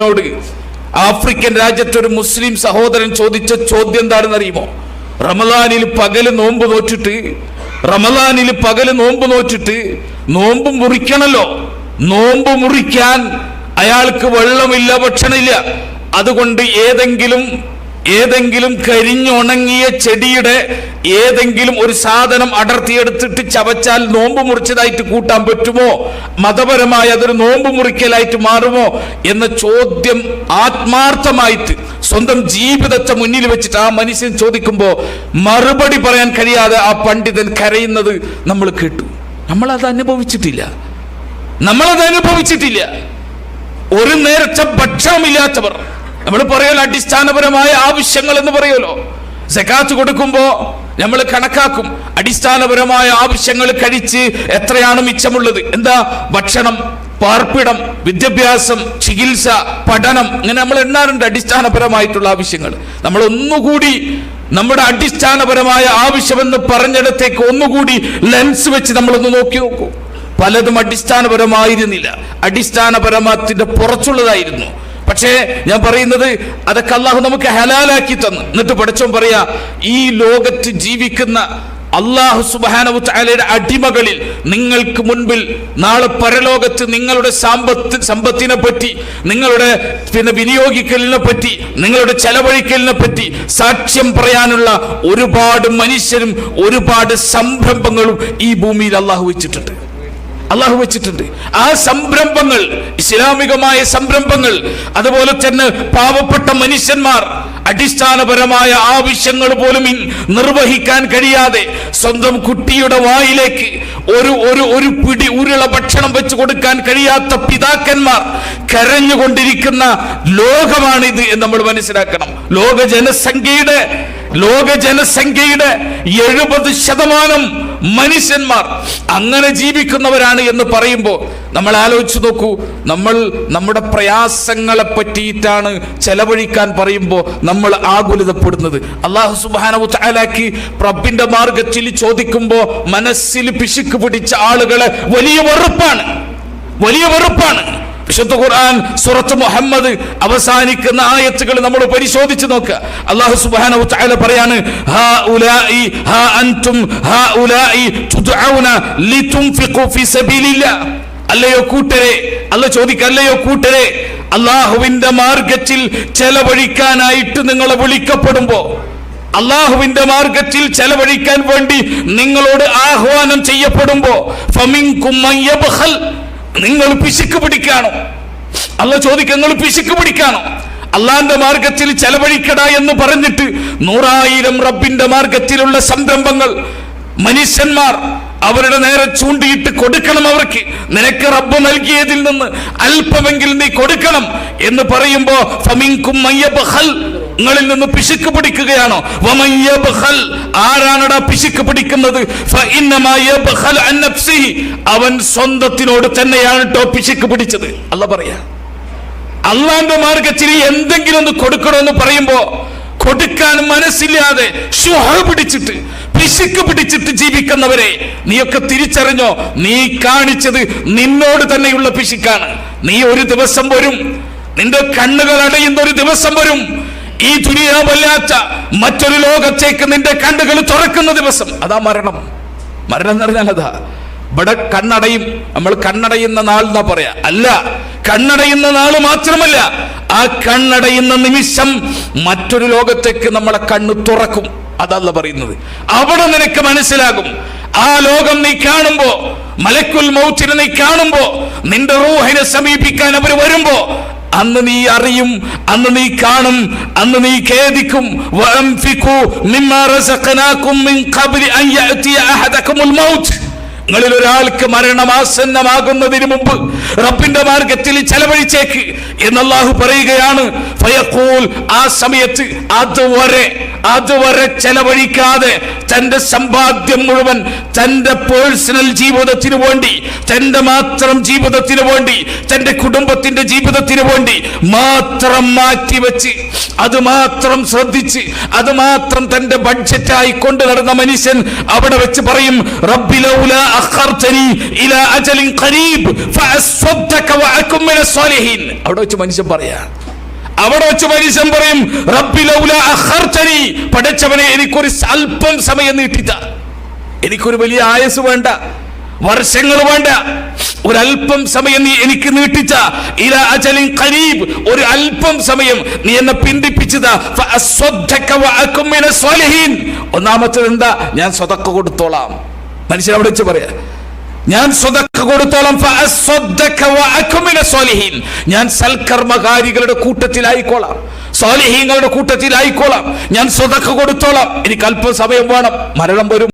African രാജ്യത്തൊരു മുസ്ലിം സഹോദരൻ ചോദിച്ച ചോദ്യം എന്താണെന്ന് അറിയുമോ? റമദാനിൽ പകല് നോമ്പ് നോറ്റിട്ട് നോമ്പ് മുറിക്കണല്ലോ. നോമ്പ് മുറിക്കാൻ അയാൾക്ക് വെള്ളമില്ല, ഭക്ഷണമില്ല. അതുകൊണ്ട് ഏതെങ്കിലും കരിഞ്ഞുണങ്ങിയ ചെടിയുടെ ഏതെങ്കിലും ഒരു സാധനം അടർത്തിയെടുത്തിട്ട് ചവച്ചാൽ നോമ്പ് മുറിച്ചതായിട്ട് കൂട്ടാൻ പറ്റുമോ? മതപരമായി അതൊരു നോമ്പ് മുറിക്കലായിട്ട് മാറുമോ എന്ന ചോദ്യം ആത്മാർത്ഥമായിട്ട് സ്വന്തം ജീവിതത്തെ മുന്നിൽ വെച്ചിട്ട് ആ മനുഷ്യൻ ചോദിക്കുമ്പോൾ മറുപടി പറയാൻ കഴിയാതെ ആ പണ്ഡിതൻ കരയുന്നത് നമ്മൾ കേട്ടു. നമ്മളത് അനുഭവിച്ചിട്ടില്ല. ഒരു നേരത്തെ ഭക്ഷണമില്ലാത്തവർ, നമ്മൾ പറയുമല്ലോ അടിസ്ഥാനപരമായ ആവശ്യങ്ങൾ എന്ന് പറയുമല്ലോ. സകാത്ത് കൊടുക്കുമ്പോ നമ്മൾ കണക്കാക്കും അടിസ്ഥാനപരമായ ആവശ്യങ്ങൾ കഴിച്ച് എത്രയാണ് മിച്ചമുള്ളത്. എന്താ? ഭക്ഷണം, പാർപ്പിടം, വിദ്യാഭ്യാസം, ചികിത്സ, പഠനം, ഇങ്ങനെ നമ്മൾ എണ്ണാറുണ്ട് അടിസ്ഥാനപരമായിട്ടുള്ള ആവശ്യങ്ങൾ. നമ്മൾ ഒന്നുകൂടി നമ്മുടെ അടിസ്ഥാനപരമായ ആവശ്യമെന്ന് പറഞ്ഞിടത്തേക്ക് ഒന്നുകൂടി ലെൻസ് വെച്ച് നമ്മളൊന്ന് നോക്കൂ. പലതും അടിസ്ഥാനപരമായിരുന്നില്ല, അടിസ്ഥാനപരമാത്തിന്റെ പുറച്ചുള്ളതായിരുന്നു. പക്ഷേ ഞാൻ പറയുന്നത് അതൊക്കെ അള്ളാഹു നമുക്ക് ഹലാലാക്കി തന്നു. എന്നിട്ട് പടച്ചോൻ പറയാ, ഈ ലോകത്ത് ജീവിക്കുന്ന അള്ളാഹു സുബ്ഹാനഹു വ തആലയുടെ അടിമകളിൽ നിങ്ങൾക്ക് മുൻപിൽ നാളെ പരലോകത്ത് നിങ്ങളുടെ സമ്പത്തിനെ പറ്റി, നിങ്ങളുടെ വിനിയോഗിക്കലിനെ പറ്റി, നിങ്ങളുടെ ചെലവഴിക്കലിനെ പറ്റി സാക്ഷ്യം പറയാനുള്ള ഒരുപാട് മനുഷ്യരും ഒരുപാട് സംരംഭങ്ങളും ഈ ഭൂമിയിൽ അള്ളാഹു വെച്ചിട്ടുണ്ട്. ആ സംരംഭങ്ങൾ, ഇസ്ലാമികമായ സംരംഭങ്ങൾ, അതുപോലെ തന്നെ പാവപ്പെട്ട മനുഷ്യന്മാർ അടിസ്ഥാനപരമായ ആവശ്യങ്ങൾ പോലും നിർവഹിക്കാൻ കഴിയാതെ സ്വന്തം കുട്ടിയുടെ വായിലേക്ക് ഒരു പിടി ഉരുള ഭക്ഷണം വെച്ച് കൊടുക്കാൻ കഴിയാത്ത പിതാക്കന്മാർ കരഞ്ഞുകൊണ്ടിരിക്കുന്ന ലോകമാണിത് എന്ന് നമ്മൾ മനസ്സിലാക്കണം. ലോക ജനസംഖ്യയുടെ 70% മനുഷ്യന്മാർ അങ്ങനെ ജീവിക്കുന്നവരാണ് എന്ന് പറയുമ്പോൾ നമ്മൾ ആലോചിച്ചു നോക്കൂ. നമ്മൾ നമ്മുടെ പ്രയാസങ്ങളെ പറ്റിയിട്ടാണ് ചെലവഴിക്കാൻ പറയുമ്പോൾ നമ്മൾ ആകുലതപ്പെടുന്നത്. അല്ലാഹു സുബ്ഹാനഹു വ തആലക്ക് റബ്ബിന്റെ മാർഗത്തിൽ ചോദിക്കുമ്പോൾ മനസ്സിൽ പിശുക്ക് പിടിച്ച ആളുകളെ വലിയ വെറുപ്പാണ്. വിശുദ്ധ ഖുർആൻ സൂറത്ത് മുഹമ്മദ് അവസാനിക്കുന്ന ആയത്തുകൾ നമ്മൾ പരിശോധിച്ച് നോക്കുക. അല്ലാഹു സുബ്ഹാനഹു വ തആല പറയാണ്, ഹാ അൻതും ഹാഉലാഇ തുദ്ഔന ലിതുൻഫിഖു ഫീ സബീലില്ലാഹ്. അല്ലയോ കൂട്ടരെ, അല്ലാഹു ചോദിക്കല്ലയോ കൂട്ടരെ, അല്ലാഹുവിന്റെ മാർഗത്തിൽ ചെലവഴിക്കാനായിട്ട് നിങ്ങളെ വിളിക്കപ്പെടുമ്പോ, അള്ളാഹുവിന്റെ മാർഗത്തിൽ ചെലവഴിക്കാൻ വേണ്ടി നിങ്ങളോട് ആഹ്വാനം ചെയ്യപ്പെടുമ്പോ ഫമിൻകും മൻ യബ്ഖൽ, നിങ്ങൾ പിശുക്ക് പിടിക്കാണോ? അല്ലാഹു ചോദിക്കുക, നിങ്ങൾ പിശുക്ക് പിടിക്കാണോ? അള്ളാന്റെ മാർഗത്തിൽ ചെലവഴിക്കട എന്ന് പറഞ്ഞിട്ട് 100,000 റബ്ബിന്റെ മാർഗത്തിലുള്ള സംരംഭങ്ങൾ മനുഷ്യന്മാർ അവരുടെ നേരെ ചൂണ്ടിയിട്ട് കൊടുക്കണം. അവർക്ക് നിനക്ക് റബ്ബ് നൽകിയതിൽ നിന്ന് അല്പമെങ്കിൽ നീ കൊടുക്കണം എന്ന് പറയുമ്പോ ഫമിൻകും മൻ യബ്ഖൽ, നിങ്ങളിൽ നിന്ന് പിശുക്ക് പിടിക്കുകയാണോ? വമൻ യബ്ഖൽ, ആരാണടാ പിശുക്ക് പിടിക്കുന്നത്? ഫഇന്നമാ യബ്ഖൽ അൻ നഫ്സിഹി, അവൻ സ്വന്തത്തിനോട് തന്നെയാണ് ട്ടോ പിശുക്ക് പിടിച്ചത്. അല്ലാഹു പറയാ, അള്ളാന്റെ മാർഗത്തിൽ എന്തെങ്കിലും ഒന്ന് കൊടുക്കണമെന്ന് പറയുമ്പോ കൊടുക്കാൻ മനസ്സില്ലാതെ പിശുക്ക് പിടിച്ചിട്ട് ജീവിക്കുന്നവരെ നീയൊക്കെ തിരിച്ചറിഞ്ഞോ? നീ കാണിച്ചത് നിന്നോട് തന്നെയുള്ള പിശുക്കാണ്. നീ ഒരു ദിവസം വരും, നിന്റെ കണ്ണുകൾ അടയുന്ന ഒരു ദിവസം വരും. ഈ ദുനിയാവല്ലാത്ത മറ്റൊരു ലോകത്തേക്ക് നിന്റെ കണ്ണുകൾ തുറക്കുന്ന ദിവസം, അതാ മരണം എന്ന് പറഞ്ഞാൽ അതാ. ഇവിടെ കണ്ണടയും, നമ്മൾ കണ്ണടയുന്ന നാൾ എന്നാ പറയാ. അല്ല, കണ്ണടയുന്ന നാള് മാത്രമല്ല, ആ കണ്ണടയുന്ന നിമിഷം മറ്റൊരു ലോകത്തേക്ക് നമ്മളെ കണ്ണ് തുറക്കും. അതല്ല പറയുന്നത്. അവിടെ നിനക്ക് മനസ്സിലാകും. ആ ലോകം നീ കാണുമ്പോ, മലക്കുൽ മൗത്തിനെ നീ കാണുമ്പോ, നിന്റെ റൂഹിനെ സമീപിക്കാൻ അവർ വരുമ്പോ അന്ന് നീ അറിയും, അന്ന് നീ കാണും, അന്ന് നീ ഖേദിക്കും. വഅൻഫിഖു മിമ്മാ റസഖനാകും മിൻ ഖബ്ലി അൻ യഅതിയ അഹദകുമുൽ മൗത്ത്, നിങ്ങളിൽ ഒരാൾക്ക് മരണം ആസന്നമാകുന്നതിന് മുമ്പ് റബ്ബിന്റെ മാർഗത്തിൽ ചെലവഴിച്ചേക്ക് എന്ന് അല്ലാഹു പറയുകയാണ്. ഫയഖൂൽ, ആ സമയത്ത് അതുവരെ ചെലവഴിക്കാതെ തന്റെ സമ്പാദ്യം മുഴുവൻ തന്റെ പേഴ്സണൽ ജീവിതത്തിന് വേണ്ടി, തന്റെ മാത്രം ജീവിതത്തിന് വേണ്ടി, തന്റെ കുടുംബത്തിന്റെ ജീവിതത്തിന് വേണ്ടി മാത്രം മാറ്റിവെച്ച്, അത് മാത്രം ശ്രദ്ധിച്ച്, അത് മാത്രം തന്റെ ബഡ്ജറ്റായി കൊണ്ടു നടന്ന മനുഷ്യൻ അവിടെ വെച്ച് പറയും, റബ്ബി ലൗലാ അഖർതനി ഇലാ അജലിൻ ഖരീബ് ഫഅസ്വദ്ദക വഅകും മിനസ് സ്വാലിഹീൻ. അവിടെ വെച്ച് മനുഷ്യൻ പറയും റബ്ബി ലൗലാ അഖർതനി, പടച്ചവനെ എനിക്കൊരു അല്പം സമയം നീട്ടിത്ത. എനിക്കൊരു വലിയ ആയുസ് വേണ്ട, വർഷങ്ങൾ വേണ്ട, ഒരല്പം സമയം നീ എനിക്ക് നീട്ടിച്ച. ഇലാ അജലിൻ ഖരീബ്, ഒരു അല്പം സമയം നീ എന്നെ പിന്തിപ്പിച്ചതാ. ഫഅസ്വദ്ദക വഅകും മിനസ് സ്വാലിഹീൻ. ഒന്നാമത്തേത് എന്താ? ഞാൻ സ്വതക്ക കൊടുത്തോളാം. മനുഷ്യൻ അവിടെ വെച്ച് പറയാ, ഞാൻ സ്വതക്ക കൊടുത്തോളാം. ഫഅസ്വദ്ദക വഅകും മിനസ് സ്വാലിഹീൻ. ഞാൻ സൽക്കർമ്മകാരികളുടെ കൂട്ടത്തിലായിക്കോളാം, സ്വാലിഹീങ്ങളുടെ കൂട്ടത്തിലായിക്കോളാം. ഞാൻ സ്വതക്ക കൊടുത്തോളാം. എനിക്ക് അല്പം സമയം വേണം, മരണം വരും.